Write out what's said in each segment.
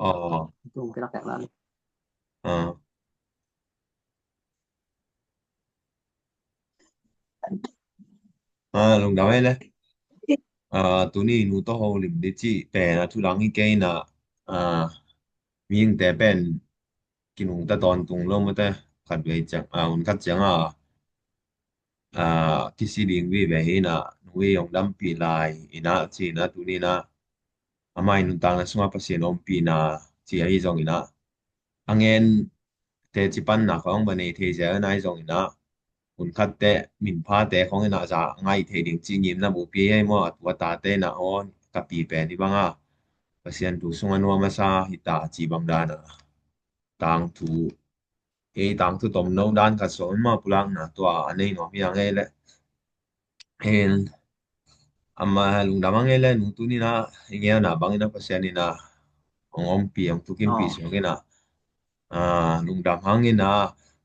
อ๋อ Tung cái đặc là อ๋อลงดาวให้เลยตัวนี้หนูต้องเอาลิมดิจิแต่นะทุลังอีกนะมีอย่างแต่เป็นกินหงแต่ตอนตรงลงมาแต่ขัดไว้จังอุ่นขัดจังที่สิลิงวิเวหินะหนูยองดำปีลายอินะจีนะตัวนี้นะอามาอินุตังนะสมาปัสยนอมปีนะจีไอจงอินะอังเงินแต่จิปันนะของบันเอเทเจอนะไอจงอินะอุ่นขัดแต่มินพาแต่ของอินะจะง่ายเทดิงจีนิมนะบุปีให้หมดวัตตาแต่นะอ๋อกับปีเป็นที่บ้างpasien tu sungan wa masa hita chi bang dana tang tu tang tu tom no dan ka so ma pulang na to anei no mi ang ele en amma lung damang ele nu tu ni na inge na bang na pasien ni na ongom pi ang tu kim pi so nge na lung damang ni na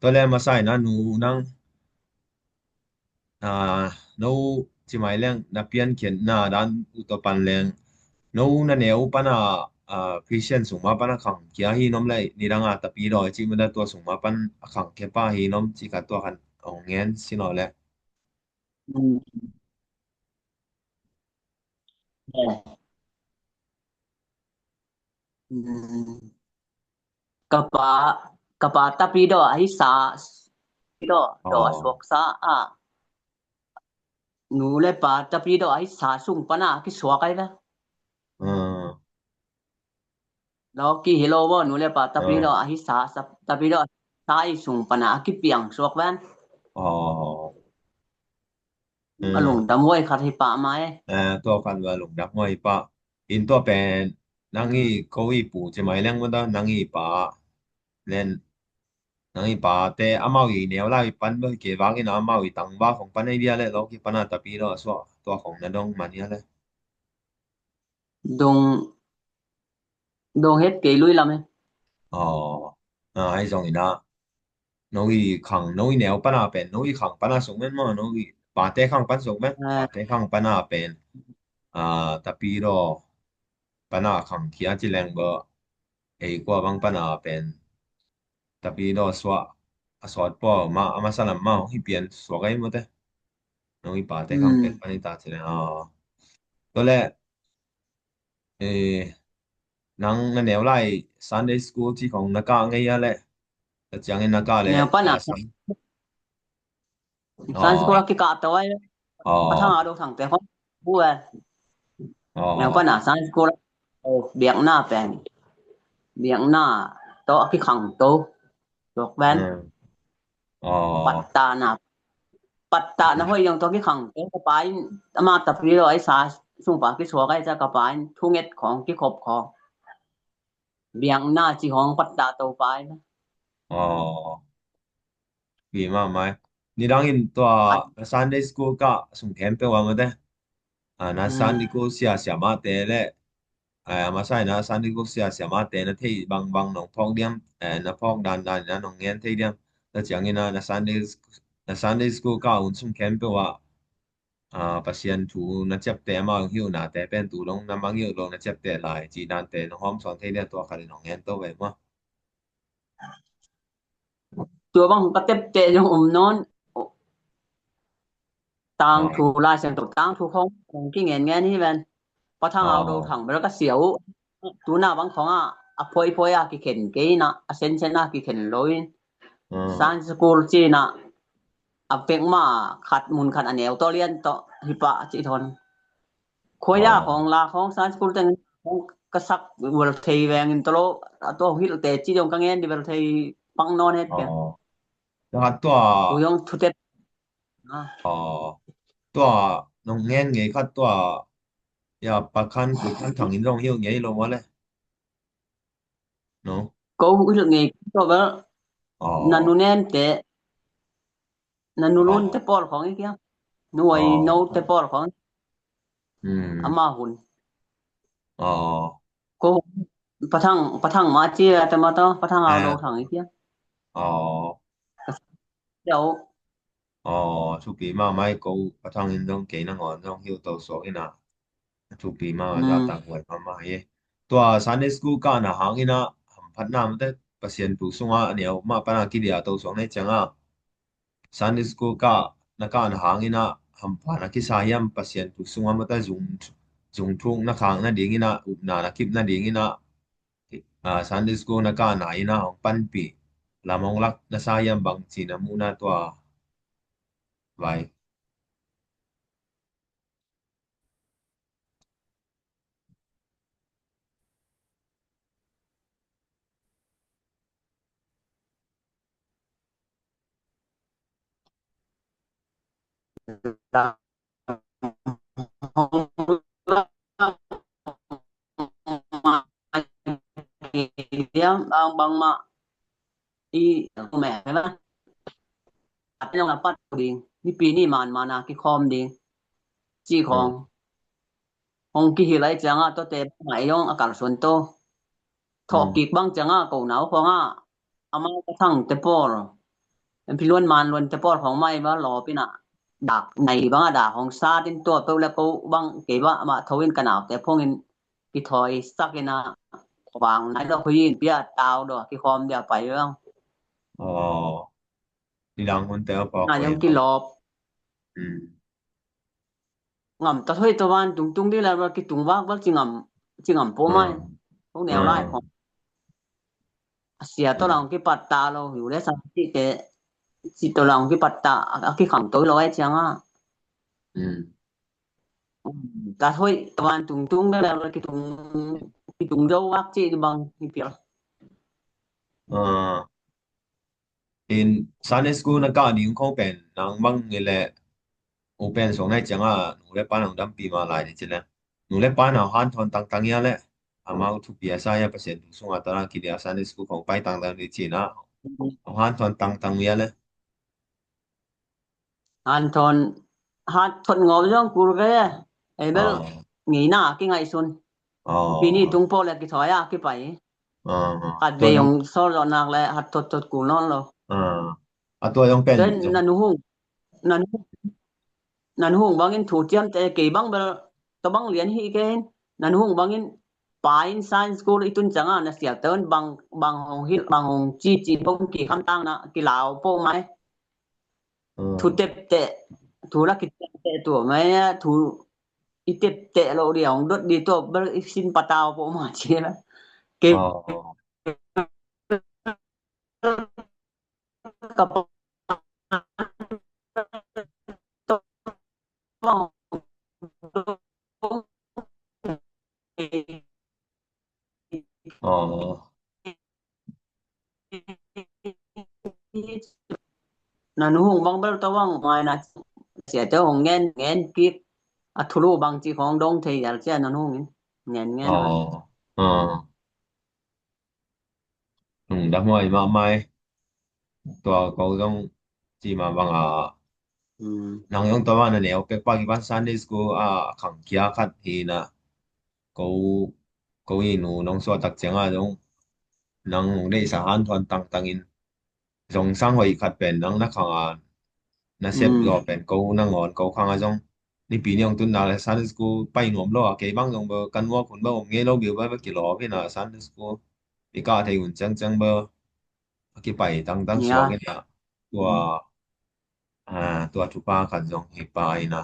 to le masai na nu nang no chi mai leng na pian kien na dan u to pan leng no na neu pana Christian sungma pana khang kia hi nom lai ni ranga tapi ro chi mun da to sungma pan khang ke pa hi nom chi ka to kan ong ngen sino le Kapa tapi do ai sa do do sok sa nu le pa tapi do ai sa sung pana ki swak ai la lo ki hello bo nu le pa tapi do ai sa tapi do sa ai sung pana ki piang swak ban alung da moi khat hi pa mai ตัวกันว่าลงดักมวยปะอินตัวเป็นนางอีเขาอีปูจะไม่เลี้ยงมันได้นางอีปะเล่นนางอีปะแต่อามาอีเนี่ยเราอีปันเมื่อเก็บวางอีน้ำมาอีตังบ้าของปันไอเดียเลยเราคิดปันอาตปีเราสวะตัวของนั่นดงมันเนี่ยเลย dong dong hết cái lui lắm ấy อ๋อไอ้ตรงนี้นะน้องอีขังน้องอีแนวปันอาเป็นน้องอีขังปันอาส่งแม่นมั้งน้องอีปาเต้ขังปันส่งแม่นปาเต้ขังปันอาเป็นอ่าตะปีเราปันอาขังที่อาจจะแรงบ่ไอ้กว่าบางปันอาเป็นตะปีเราสวะสวดป่อมาอามาสลัมมาให้เปลี่ยนสวะไงหมดเลยน้องอีปาเต้ขังเป็นปันอีตาจะแรงตัวแรกเอนังนั่นแนวไล่ Sunday School ที่ของนักกาไงยะแหละแต่จังไงนักกาเลย nè pa na san ko ki ka to ai pa thang a do thang te ho bu nè pa na san ko biang na pen biang na to ki khang to dok ban patta na hoi yang to ki khang te ka pai ama ta pi ro ai sa sung pa ki so ga ja ka pai thu nget khong ki khop kho biang na chi hong patta to pai ดีมากไหมนี่ดังอินตัว Sunday School ก็ส่งแคมเปว่ามาได้นะ Sunday School เสียมาแต่และมาใช่นะ Sunday School เสียมาแต่นะที่บางหนองพองเดียมนะพองดานนะหนองเงี้ยที่เดียมแล้วจังงี้นะ Sunday School ก็อุ่นส่งแคมเปว่าpasien tu na chep te ma hiu na te pen tu long na mang hiu long na chep te lai chi dan te no hom son the le to ka le nong yen to ve ma tua bang ka tep te jong non tang thu la chen to tang thu không ki ngen ngen hi ben pa thang ao do thang ba ka siau tu na bang khong a phoi phoi ki khen ke na a sen sen ki khen loi san school chi na a pek ma khat mun khat aneu to lian to hi pa chi thon khoi ya khong la khong san school teng ka sak wal thei weng in to lo to hil te chi jong ka ngen di wal thei pang non het ke แล้วตัว tu yong thu te ตัวน้องแง่นไงครับตัวอย่าประคันกุดคันถังอินรองเหี่ยวไงลงมาเลยเนาะ ko hil nge to ba nanu nen te nanu lun te pol khong i kya nuai no te pol khong ama hun อ๋อ ko pathang ma chi ta ma to pathang ao do thang i kya อ๋อ deu อ๋อทุกปีมาไม่กูประทังอินรองเกยนังอ่อนรองเหี่ยวโตโซอินะทุกปีมาจะต่างหวยมาเย ตัว Sunday school กานะหางอินะพัดน้ำแต่เปอร์เซ็นต์ตัวสูงเนี่ยมาปนากิเดียตัวสองในจังSunday school กานะกานะหางอินะพันกิสายามเปอร์เซ็นต์ตัวสูงมาแต่จุงทุ่งนะคางนะดิ่งอินะอุบนานะคิบนะดิ่งอินะSunday school นะกานะอินะของปันปีลามองลักนะสายามบางจีนะมูนะตัวไว้ bang ma i mẹนะอัดยังปัดดินี่ปีนี้มันมานะที่คอมดิจี้ของกี่หิไลจังตัวเตะไหนยองอากาศส่วนโตถอกิกบางจังกูหนาวของอามาทั้งเตปอลเป็นพี่ล้วนมันล้วนเตปอลของไม่ว่ารอพี่น่ะดักในบางด่าของซาดินตัวเปแล้วก็บางเกว่ามาทวินกันหนาวแต่พวกนี้กี่ถอยสักนะวางไหนดอกพี่เปียตาวดอกกี่คอมเดียวไปเรื่องอ๋อนี่ดังคนแต่พอน่ายังกี่รอบงำตะถ้วยตะวันตุงๆนี่แหละว่ากี่ตุงว่าจิงำโปไม้พวกแนวไล่ของเสียตัวหลังกี่ปัตตาเราอยู่ได้สักที่แต่สิตัวหลังกี่ปัตตากี่ขังตัวร้อยจังตะถ้วยตะวันตุงๆนี่แหละว่ากี่ตุงเจ้าวักจีบางนี่เปียin Sunday school นะก็นิ่งคงเป็นนางบังนี่แหละโอเปนสองในจังหนูเล่ปานของดำปีมาหลายนี่จิแลหนูเล่ปานเอาหันทอนต่างๆเนี่ยแหละอามาทุกปีอาศัย%สูงอัตราคิดว่า Sunday school ของไปต่างๆนี่จินะหันทอนต่างๆเนี่ยแหละหันทอนงอจ้องกูแกไอ้เบลงีหน้ากี่ไงซุนปีนี้ตุงโปแล้วกี่ถอยกี่ไปอัดเบยงซอลนักแล้วหัดทดกูนอนแล้วตัวยังเป็นนันหุงบางอินถูเจียมแต่เกบังเบลตะบังเรียนฮีเกนนันหุงบางอินปาอินไซน์สคูลอิตุนจังนะเสียเตินบางหงฮิบางหงจีปงกี่คำตั้งนะกี่ลาวโป้ไหมถูเตะเตะถูละกิเตะตัวไหมถูอิเตะเตะเราเดียวดดดีตัวเบลสินปะตาวโป้มาเชียนะเกกับนันหุงบางเบลตะวังไม่นะเสียเจ้าของเงินกิกอัทุรูบางจีของดงเทียร์เจ้านันหุงเงินดับมวยมาไม่ตัวเขาต้องจีมาบางนางยองตัวว่านั่นเองเป็กปากิบัน Sunday school ขังเกียขัดทีนะเขาอินูน้องสวดตักเจียงตรงนางได้สหานทอนต่างอินจงสร้างไว้ขัดเป็นนางนักขังนะเซฟรอเป็นเขานางงอนเขาขังจงนี่ปีนี้องตุนนาเลย Sunday school ไปหน่วมล้อเก็บบางจงเบอกันว่าคนเบอเงี้ยเราบิวไปกี่ล้อพี่นะ Sunday school อีกาที่อุ่นจังเบอกี่ไปตั้งสวงเนี่ยตัวทุปาขัดจงฮิปายนะ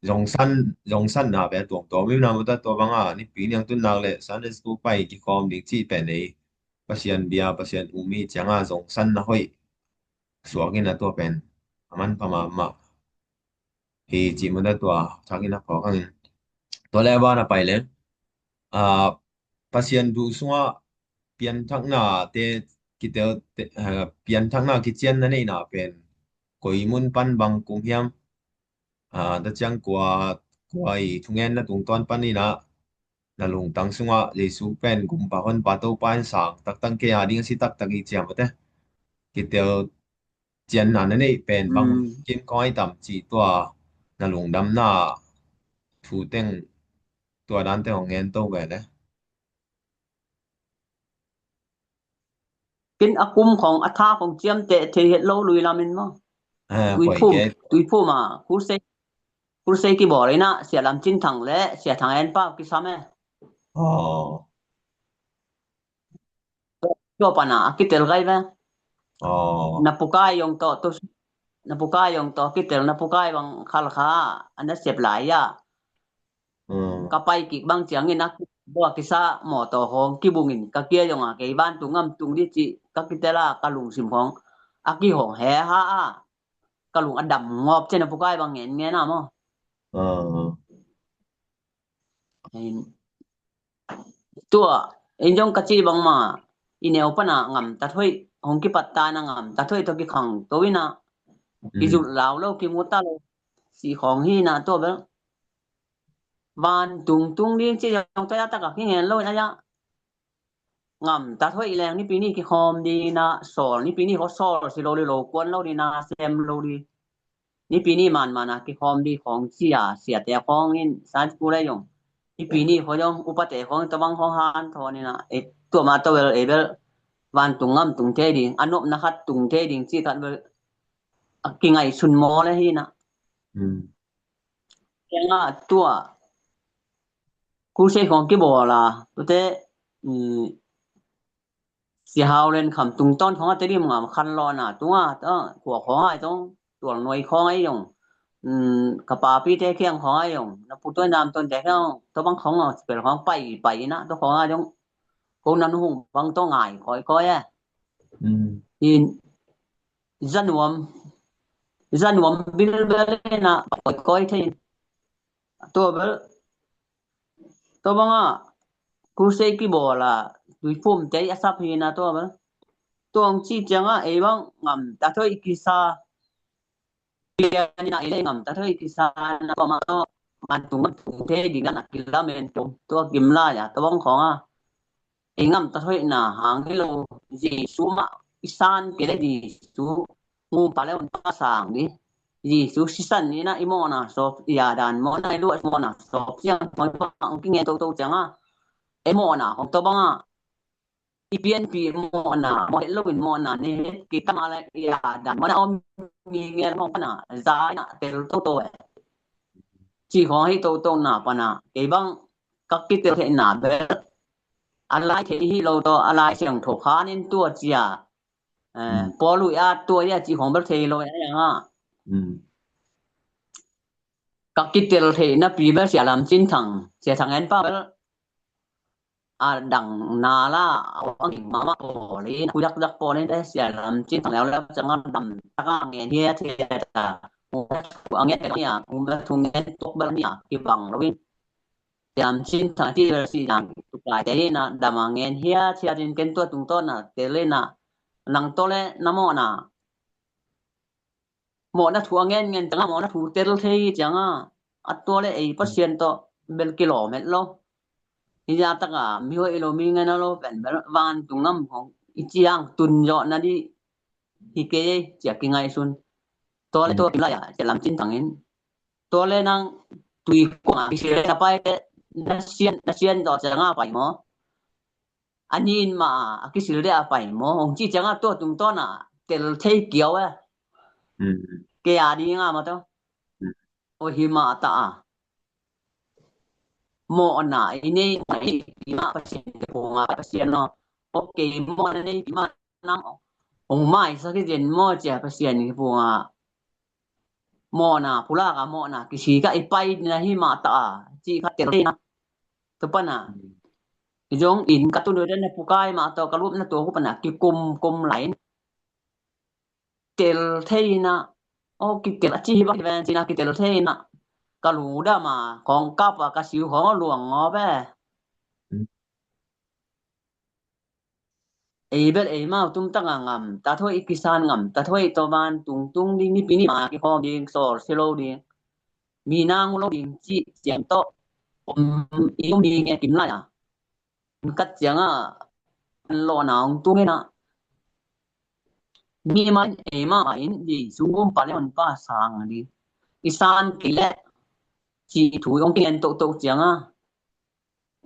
จงสั้นนะแบบตัวไม่นำแต่ตัวบางนี่ปีนี้ตุนนาเลย Sunday school ไปกี่คอมดิ้งจีเป็นเลยpasien bia pasien umi changa jong san na hoi suagin na to pen aman pamama hi chi mo da to thagin na pho kan to le ba na pai le pasien du sunga pian thak na te kitel pian thak na ki chen na nei na pen koi mun pan bang kum hiam da chang kwa I thungen na tung ton pan ni na lung tang sunga le su pen kum pa hon pa to pan sang tak tang ke ding si tak i chiam te kitel chian na nei pen bang kim koi tam chi to na lung dam na thu tengตัวนั้นแต่ของเงินโตไปเลยเป็นอากุมของอาทาของเจียมเตะเทเฮ็ดโลลุยลามินมั้งตุยผู้มาคูเซกี่บ่เลยนะเสียลำจิ้นถังและเสียถังแอนป้ากี่ซ้ำแม่ to pana kitel gai ba napukai yong to napukai yong to kitel napukai bang khalkha ana sep lai ya kapai ki bang chiang ni nak bo kisa mo to hong ki bungin ka kia yong a ke ban tungam tung di chi ka kitela kalung sim hong aki hong he ha a kalung adam ngop chen napukai bang nge na mo tua enjong kachi bang ma ineo pana ngam ta thoi hong ki patta na ngam ta thoi to ki khang to wina ki ju lao lo ki muta lo si khong hi na to ba ban tung ding chi yong ta ta ka ki ngen lo na ya ngam ta thoi leng ni pi ni ki khom di na sol ni pi ni ho sol si lo lo kwan lo di na sem lo di ni pi ni man na ki khom di khong chi ya sia te khong in san ku lai yong ni pi ni ho yong upate khong ta bang khong han tho ni na e to ma to vel e vel van tungam tung the ding anop na khat tung the ding chi kan vel ki ngai sun mo le hi na yang a tua ku se khong ki bo la tu te si hao len kham tung ton khong a te rim ngam khan lo na tua to kwa khong ai tong tuang noi khong ai yong ka pa pi te khiang khong ai yong na pu to nam ton te khong to bang khong a pel khong pai na to khong a jong ko nan hung bang to ngai khoi a in zanwam bil belena khoi the to bel to bang a ku se ki bo la tui phum te asap hi na to bel tong chi chang a e bang ngam ta thoi ki sa ni na ile ngam ta thoi ki sa na ko ma to man tung the ding na kilamen to kim la ya to bang khong a e ngam ta thoi na hang kilo ji su ma isan ke le di su ngu pa le pa sang di ji su sisan ni na imo na so ya dan mo na lu mo na so yang mo pa ang king to chang a e mo na hong to bang a IPNP mo na mo lo mo na ni kita mala ya dan mo na om mi nge mo pa na za na tel to chi khong hi to na pa na e bang kak ki tel the na be alai the hi lo to alai siang tho kha nin tua chia po lu ya tua ya chi khong ber the lo ya yang a kak ki tel the na pi ba sia lam chin thang sia thang en pa đằng na la ang mama po ni kuyak dak po ni des ya lam chin thang la chang dam ta ka nge ni the ta ang nge ya ba thung nge tok ba ni ki bang lo win yam chin thang ti si yang tu kai te na dam nge hia chia din ken to tung to na te le na nang to le na mo na thu nge nge tang mo na thu tel the chang a to le ei percent to bel kilometer lo ya ta ka mi ho ilo mi ngana lo ben van tungam hong ichiang tun yo na di hike che ki ngai sun to le to la ya che lam chin tangin to le nang tui ko a si le pai te na sien do changa pai mo anin ma ki sil de a pai mo hong chi changa to tung to na tel thei kiao a ke a di nga ma to o hi ma ta a mo na ini ma pasien ko nga pasien no okay mo na ni ma nam ong mai sa ki den mo che pasien ni pu nga mo na pula ka mo na ki si ka ipai na hi ma ta chi ka ter na to pa na jong in ka tu no den pu kai ma to ka lup na to ko pa na ki kum lai tel thei na o ki tel chi ba ven chi na ki tel thei na ka lu da ma kong kap ka siu ho luang ngo ba bel ma tum ta ngam ta thoi kisan ngam ta thoi to ban tung ding ni pi ni ma ki ho ding sol selo ding mi nang lo ding chi siam to i mi nge kim la ya kat chiang a lo na ong tu na mi ma ma in di sungum pa le on pa sang di kisan ki le chi thu ong kien to chiang a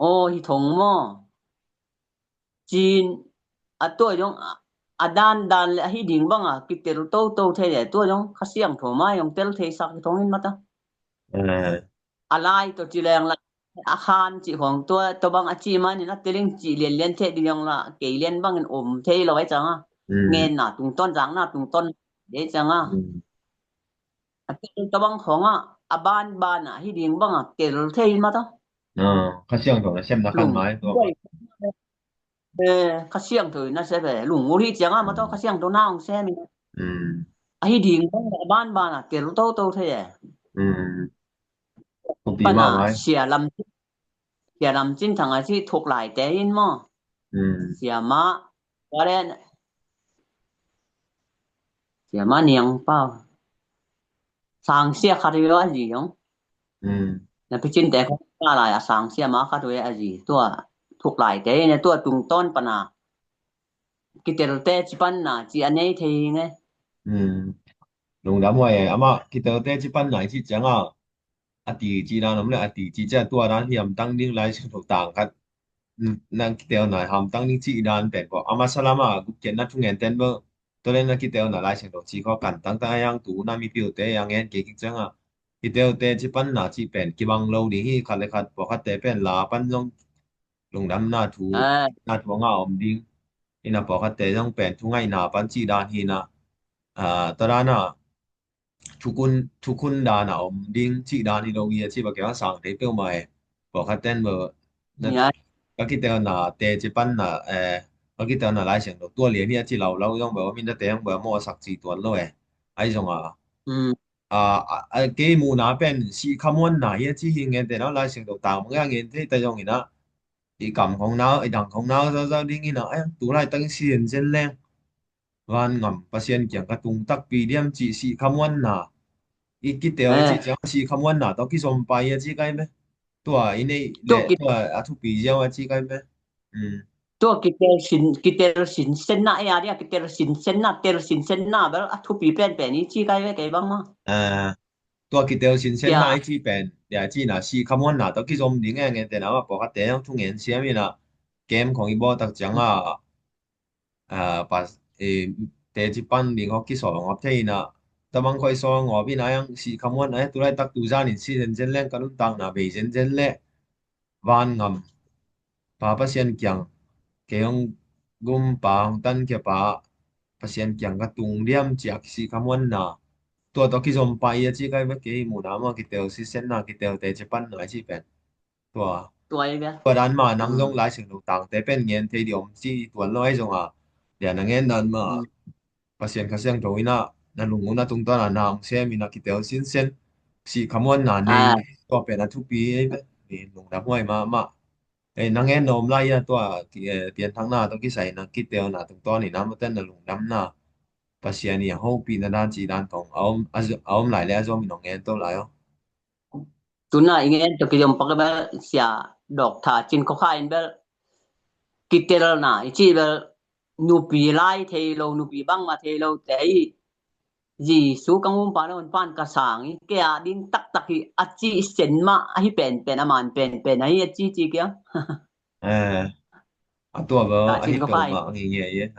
o hi thong mo chin a to yong adan dan le hi ding bang a ki tel to the le to yong kha siang tho ma yong tel the sak thong in ma ta alai to chi leng la อาคารจิของตัวบางอาจีมานี่นะเตลิงจิเรียนเทดิยองละเกเรียนบางเงินอมเทเราไว้จังเงินน่ะตุงต้นจังน่ะตุงต้นเดจังตัวบางของบ้านน่ะฮิดิงบางเกลเทมาตอเขาเชื่องตรงนั้นเช่นนะคันไม้ตัวเขาเสียงถือนะใช่ป่ะลุงอุริจังมาตอเขาเสียงตัวหน้าของแซ่มิฮิดิงบ้านน่ะเกลโตเทปีมากไหมเสียลำจิ้นทางอาที่ถูกหลายแต่ยินมั้งเสียมาว่าเล่นเสียมาเนียงเปล่าสร้างเสียคาริโออาจียงแล้วพี่จินแต่เขาอะไรสร้างเสียมาคาริโออาจีตัวถูกหลายแต่เนี่ยตัวตุงต้นปนากิเตลเตจิปันน่ะจีอันนี้ทีไงลุงดำว่าอามากิเตอร์เตจิปันไหนที่จังอดีจีนานำเลยอดีจีจะตัวนั้นที่ยำตั้งนิ่งไลน์สิ่งต่างกันนั่งกิเตอร์หน่อยทำตั้งนิ่งจีดานเป็นก็อามาสลามากุเกนนัดทุงเงินเต็นเบอร์ตัวเล่นนักกิเตอร์หน่อยไลน์สิ่งต่างจีก็กันตั้งแต่ยังตูน่ามีพิวเตยังเงินเก่งจังกิเตอร์เตจิปันน่ะจีเป็นกิบังโลนี่ขัดเลยขัดบอกขัดเตเป็นลาปันลงลุงดำหน้าถูงาอมดิ้งนี่นะบอกขัดเตต้องเป็นทุงไงหน้าปันจีดานฮีนะตอนนั้นทุกคนดานะอมดิ้งจีดานี่โลเยียที่บะแกว่าสั่งได้เปียวมาบอกคัดเต้นเบอนั่นก็คิดแต่น่ะเตจิปันน่ะก็คิดแต่น่ะหลายเสียงตัวเหรียญเนี่ยที่เราต้องแบบว่ามีแต่เตงแบบมอสัก4ตัวเลยไอ้จงเกมูนะเป็นสีคำวันน่ะเฮียที่เงินแต่เนาะหลายเสียงต่างๆมันก็เงินที่แต่จงนี่นะอีกำของน้าไอ้ดังของน้าเจ้าดิ้งนี่นะตัวไรตั้งเสียนเส้นแรงวันงำประเสียนเกี่ยงกระตุงตักปีเดียมจีสีคำวันน่ะอีกกิเตอจีจังสีคำวันน่ะต้องกิสมไปจีไกไหมตัวอินี่เละตัวทุกปีเจ้าจีไกไหมตัวกิเตลสินเส้นหน้าเนี่ยกิเตลสินเส้นหน้าเตลสินเส้นหน้าแบบทุกปีเปลี่ยนแปลงนี้จีไกไว้ไกบ้างมั้งตัวกิเตลสินเส้นหน้าที่เป็นเดี๋ยวจีน่ะสีคำวันน่ะต้องกิสมดิ้งเงินแต่นะว่าปกติต้องทุกเงินเสียมีน่ะเกมของอีบอตักจังpas te jipan ding hoki so ngop thei na tamang khoi so ngobi na yang si khamwan ai tulai tak tu zan in si zen zen leng kanun tang na be zen zen le van ngam pa pasien kyang keong gum pa tan ke pa pasien kyang ka tung diam chiak si khamwan na tua to ki zom pa ya chi kai ba ke mu na ma ki tel si sen na ki tel te jipan na chi pen tua ตัวด้านมานั่งลงหลายสิ่งต่างๆแต่เป็นเงินที่เดียวที่ตัวน้อยจงเดี๋ยวนั่งเงินนั้นมาภาษีเขาเสียงโจวินะนั่นลุงนะตรงตอนนั้นางเสียมีนักกิเตลสินเซนสีคำว่านานี่ก็เป็นทุกปีนี่ลุงดับห้วยมานั่งเงินนมไล่ตัวเตียนทางหน้าต้องกิใส่นักกิเตลนะตรงตอนนี้นะมาเต้นลุงดำหน้าภาษีนี่เขาปีนั้นด้านจีด้านของเอาหลายแล้วจะมีน้องเงินตัวหลายtuna ingen to kijom pakbel sia dok tha chin ko khain bel kitel na ichi bel nupi lai thelo nupi bang ma thelo tei ji su kangum pa non pan ka sang ke a ding tak tak hi achi sen ma hi pen aman pen ai achi chi kya ตัวเบอร์ที่ตัวมาอย่างเงี้ย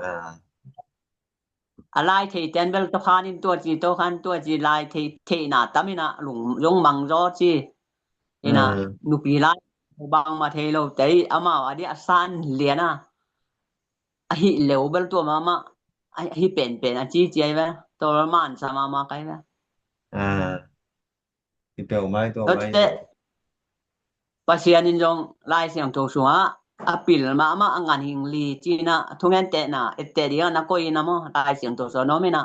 อะไรที่เต็นเบลตัวคานินตัวจีตัวคันตัวจีลายที่น่ะตามินะหลงยงมังรอจีนี่นะนุปีลายบางมาเทโลแต่อามาว่าดิอาซานเลียนะไอ้เหลวเบลตัวมาไอ้เป็นอาจีจีไว้ตัวมันสามาไกไว้ที่เปลไม้ตัวไม้ pasien in jong lai siang to suwa apil ma angan hingli china thungen te na ette dia na koi na mo lai siang to so no me na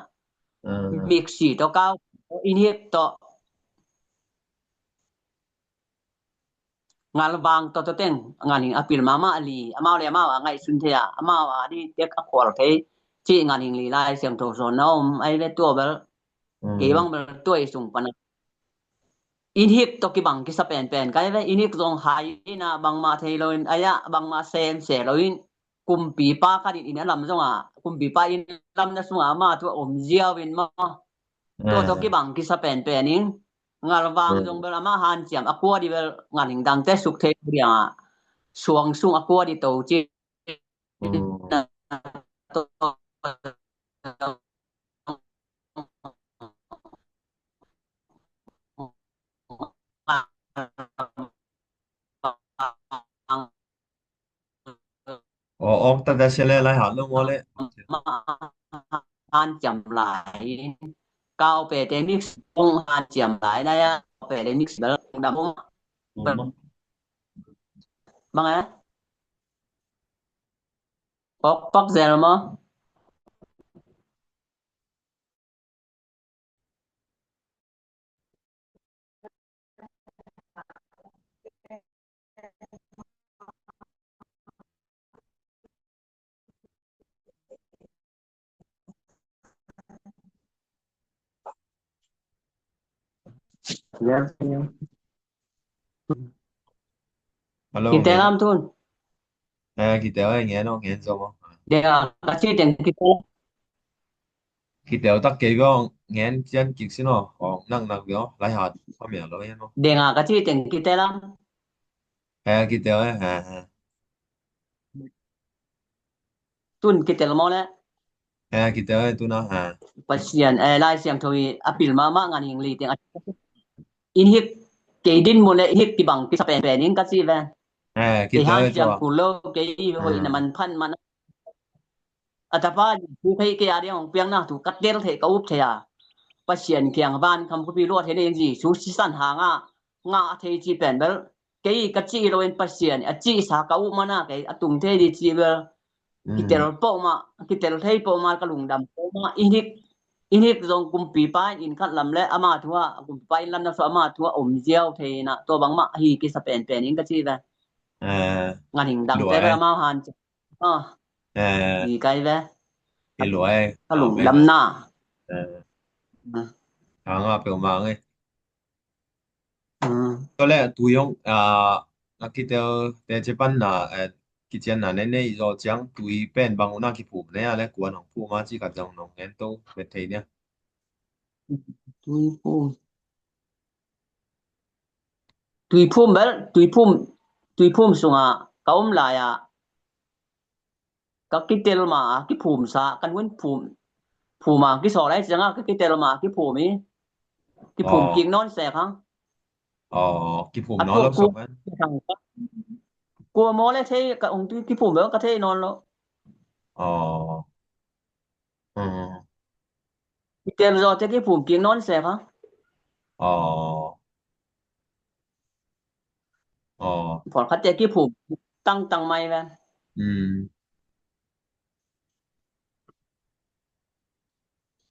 mixi to ka inhip to ngal bang to teng angan hing apil ma ali ama le ma ngai sun thea ama wa di tek a khol the chi angan hingli lai siang to so no ai ve to bel ke bang bel toi sung pan inhip to ki bang ki sa pen kai ve inhip jong hai na bang ma theiloin aya bang ma sem se loin kum pi pa ka din in lam jong kum pi pa in lam na sunga ma tu om jia win ma to ki bang ki sa pen ning ngal wang jong bel ma han chiam akwa di bel ngan ing dang te suk the dia suang sung akwa di to chi da se le lai ha lo mo le อ่านจำหลายกาวไปเตมิกซ์ปงอ่านจำหลายได้อะไปเตมิกซ์เบลดำบังไงปักเซลมั้งAlo, kita nghe nó. lam tun Kita ơi, nghe nó, nghe sao không? dia kasih den kita Kita tak kể có nghe chân kịch xin nó, còn năng năng đó, lại hạt, có miệng lo nghe nó. dia kasih den kita lam Kita ơi, tun kita lam le kita ơi, tu nó, pasien lai siang thui apil mama ngan ing li teng in hik ke din mo le hik ti bang ti sa pen ning kasih ve ke kita han ơi, siang cho. kulo ke hoi na man phan man atapa tu phei ke ari ong piang na tu kat del the ka up the ya pasien kyang ban kam ku pi lo the ne ji su si san ha nga the ji pen bel ke ka chi lo en pasien a chi sa ka up mana ke atung the di chi bel kitel po ma kitel thei po ma ka lung dam po ma inik zong kum pi pa in khat lam le ama thua kum pa in lam na so ama thua om jiao the na to bang ma hi ki sa pen pen in ka chi ba ngan hing dang te ba ma han ni kai ve Cái loại, ka lung bé dam bé. na Ngà, biểu mạng ấy. Có lẽ tụi ông, là kita, để chế ban là, cái chân là nên này rồi chẳng tụi bên bằng una cái phụ này là quan hồng phụ mà chỉ cả dòng nông nghe tô về thế nhá. tui phum sunga ka lai a ka kitel ma ki phum sa kan wen phum ma ki so lai changa ka kitel ma ki phum mi ki phum king non se khang Cái phụ nó lắm sống anh. Cua mo le the ka ong tu ki phum ka the non lo kitel zo te ki phum king non se khang phol khat te ki phum tăng mai ve